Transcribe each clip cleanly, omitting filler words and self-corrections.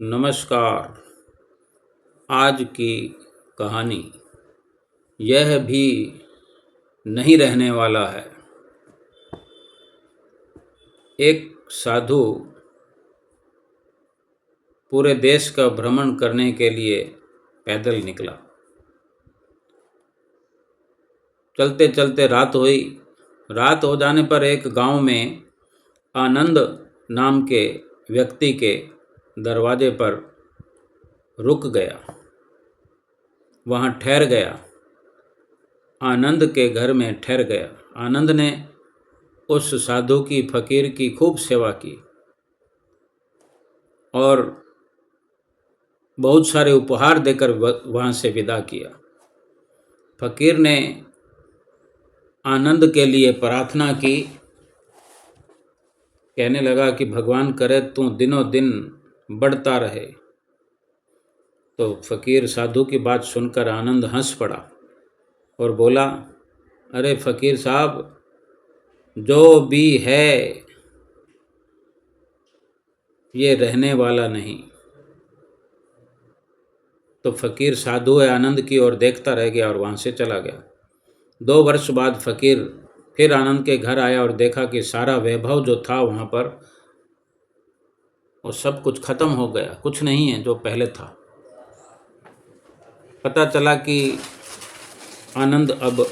नमस्कार। आज की कहानी यह भी नहीं रहने वाला है। एक साधु पूरे देश का भ्रमण करने के लिए पैदल निकला। चलते चलते रात हुई। रात हो जाने पर एक गांव में आनंद नाम के व्यक्ति के दरवाजे पर रुक गया। वहाँ ठहर गया। आनंद के घर में ठहर गया। आनंद ने उस साधु की, फकीर की खूब सेवा की और बहुत सारे उपहार देकर वहाँ से विदा किया। फकीर ने आनंद के लिए प्रार्थना की। कहने लगा कि भगवान करे तू दिनों दिन बढ़ता रहे। तो फकीर साधु की बात सुनकर आनंद हंस पड़ा और बोला, अरे फकीर साहब, जो भी है ये रहने वाला नहीं। तो फकीर साधु आनंद की ओर देखता रह गया और वहाँ से चला गया। 2 वर्ष बाद फकीर फिर आनंद के घर आया और देखा कि सारा वैभव जो था वहाँ पर वो सब कुछ खत्म हो गया। कुछ नहीं है जो पहले था। पता चला कि आनंद अब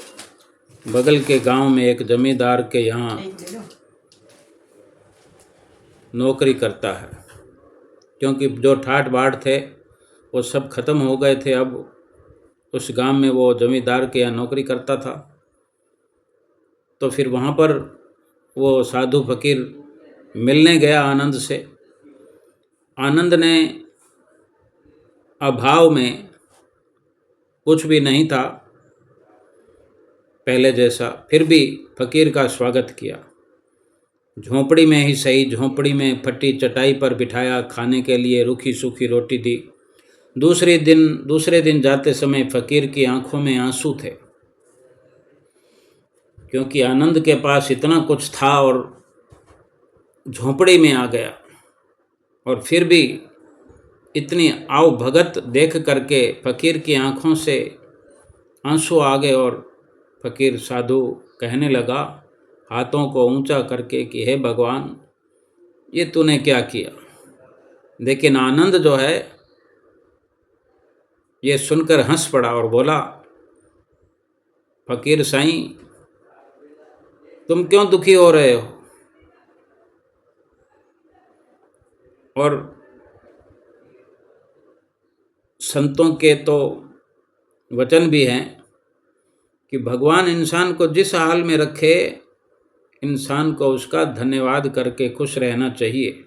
बगल के गांव में एक जमींदार के यहाँ नौकरी करता है, क्योंकि जो ठाट बाट थे वो सब खत्म हो गए थे। अब उस गांव में वो जमींदार के यहाँ नौकरी करता था। तो फिर वहाँ पर वो साधु फकीर मिलने गया आनंद से। आनंद ने अभाव में, कुछ भी नहीं था पहले जैसा, फिर भी फकीर का स्वागत किया। झोंपड़ी में ही सही, झोंपड़ी में फटी चटाई पर बिठाया, खाने के लिए रूखी सूखी रोटी दी। दूसरे दिन जाते समय फकीर की आंखों में आंसू थे, क्योंकि आनंद के पास इतना कुछ था और झोंपड़ी में आ गया, और फिर भी इतनी आवभगत देख करके फकीर की आंखों से आंसू आ गए। और फकीर साधु कहने लगा, हाथों को ऊंचा करके कि हे भगवान, ये तूने क्या किया। लेकिन आनंद जो है ये सुनकर हंस पड़ा और बोला, फकीर साईं, तुम क्यों दुखी हो रहे हो? और संतों के तो वचन भी हैं कि भगवान इंसान को जिस हाल में रखे, इंसान को उसका धन्यवाद करके खुश रहना चाहिए।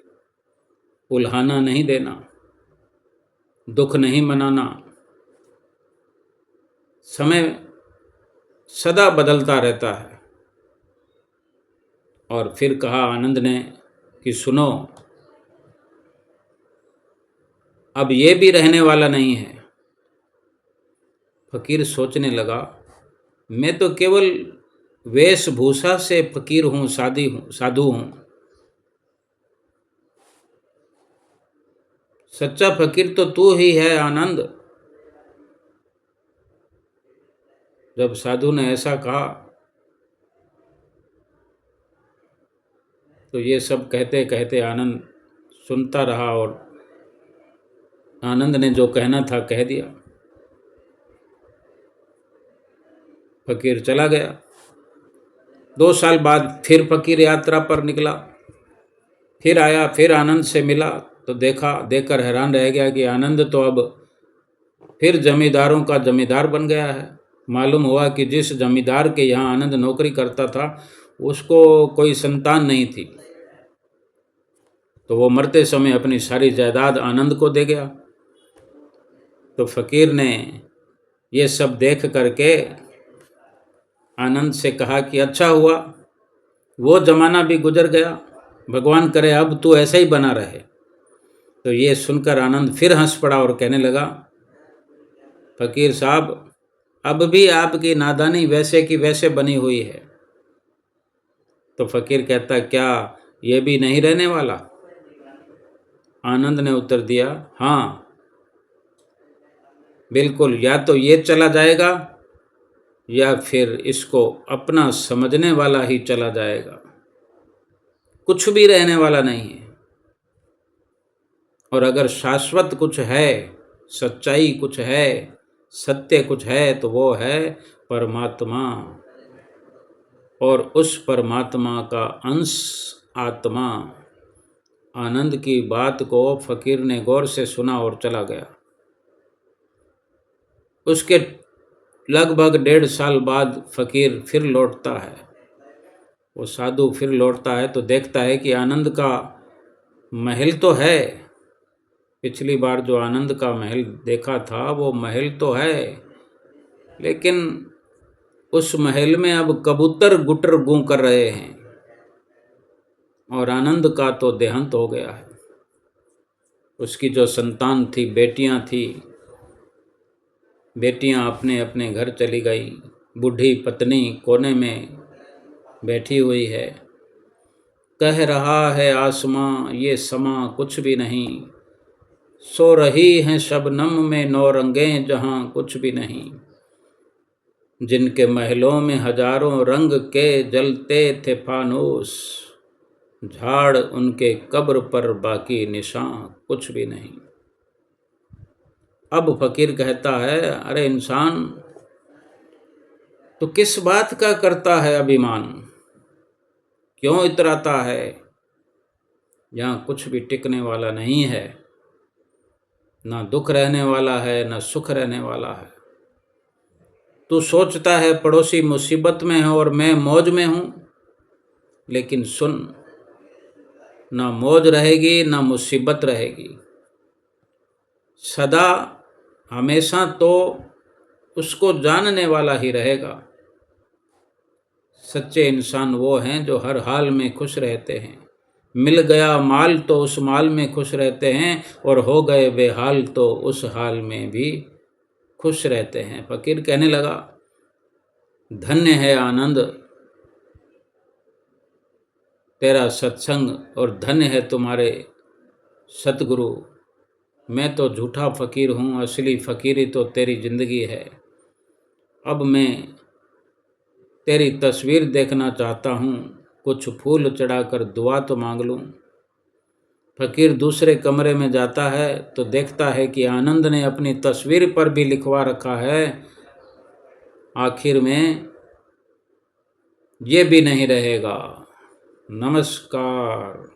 उल्हाना नहीं देना, दुख नहीं मनाना। समय सदा बदलता रहता है। और फिर कहा आनंद ने कि सुनो, अब ये भी रहने वाला नहीं है। फकीर सोचने लगा, मैं तो केवल वेशभूषा से फकीर हूँ, साधु हूँ। सच्चा फकीर तो तू ही है आनंद। जब साधु ने ऐसा कहा तो ये सब कहते कहते आनंद सुनता रहा, और आनंद ने जो कहना था कह दिया। फकीर चला गया। 2 साल बाद फिर फकीर यात्रा पर निकला। फिर आया, फिर आनंद से मिला तो देखकर हैरान रह गया कि आनंद तो अब फिर जमींदारों का जमींदार बन गया है। मालूम हुआ कि जिस जमींदार के यहाँ आनंद नौकरी करता था उसको कोई संतान नहीं थी, तो वो मरते समय अपनी सारी जायदाद आनंद को दे गया। तो फकीर ने ये सब देख करके आनंद से कहा कि अच्छा हुआ, वो ज़माना भी गुजर गया, भगवान करे अब तू ऐसा ही बना रहे। तो ये सुनकर आनंद फिर हंस पड़ा और कहने लगा, फकीर साहब, अब भी आपकी नादानी वैसे की वैसे बनी हुई है। तो फकीर कहता, क्या ये भी नहीं रहने वाला? आनंद ने उत्तर दिया, हाँ बिल्कुल, या तो ये चला जाएगा या फिर इसको अपना समझने वाला ही चला जाएगा, कुछ भी रहने वाला नहीं है। और अगर शाश्वत कुछ है, सच्चाई कुछ है, सत्य कुछ है, तो वो है परमात्मा, और उस परमात्मा का अंश आत्मा। आनंद की बात को फकीर ने गौर से सुना और चला गया। उसके लगभग 1.5 साल बाद फकीर फिर लौटता है। वो साधु फिर लौटता है तो देखता है कि आनंद का महल तो है, पिछली बार जो आनंद का महल देखा था वो महल तो है, लेकिन उस महल में अब कबूतर गुटर गूं कर रहे हैं, और आनंद का तो देहांत हो गया है। उसकी जो संतान थी, बेटियां थी, बेटियां अपने अपने घर चली गई। बूढ़ी पत्नी कोने में बैठी हुई है। कह रहा है आसमां ये समा कुछ भी नहीं, सो रही हैं शबनम में नौरंगें जहां कुछ भी नहीं। जिनके महलों में हजारों रंग के जलते थे फानूस, झाड़ उनके कब्र पर बाकी निशान कुछ भी नहीं। अब फकीर कहता है, अरे इंसान तो किस बात का करता है अभिमान, क्यों इतराता है, यहाँ कुछ भी टिकने वाला नहीं है, ना दुख रहने वाला है ना सुख रहने वाला है। तू सोचता है पड़ोसी मुसीबत में है और मैं मौज में हूँ, लेकिन सुन, ना मौज रहेगी ना मुसीबत रहेगी। सदा हमेशा तो उसको जानने वाला ही रहेगा। सच्चे इंसान वो हैं जो हर हाल में खुश रहते हैं। मिल गया माल तो उस माल में खुश रहते हैं, और हो गए बेहाल तो उस हाल में भी खुश रहते हैं। फकीर कहने लगा, धन्य है आनंद तेरा सत्संग, और धन्य है तुम्हारे सतगुरु। मैं तो झूठा फकीर हूँ, असली फकीरी तो तेरी ज़िंदगी है। अब मैं तेरी तस्वीर देखना चाहता हूँ, कुछ फूल चढ़ाकर दुआ तो मांग लूँ। फकीर दूसरे कमरे में जाता है तो देखता है कि आनंद ने अपनी तस्वीर पर भी लिखवा रखा है, आखिर में ये भी नहीं रहेगा। नमस्कार।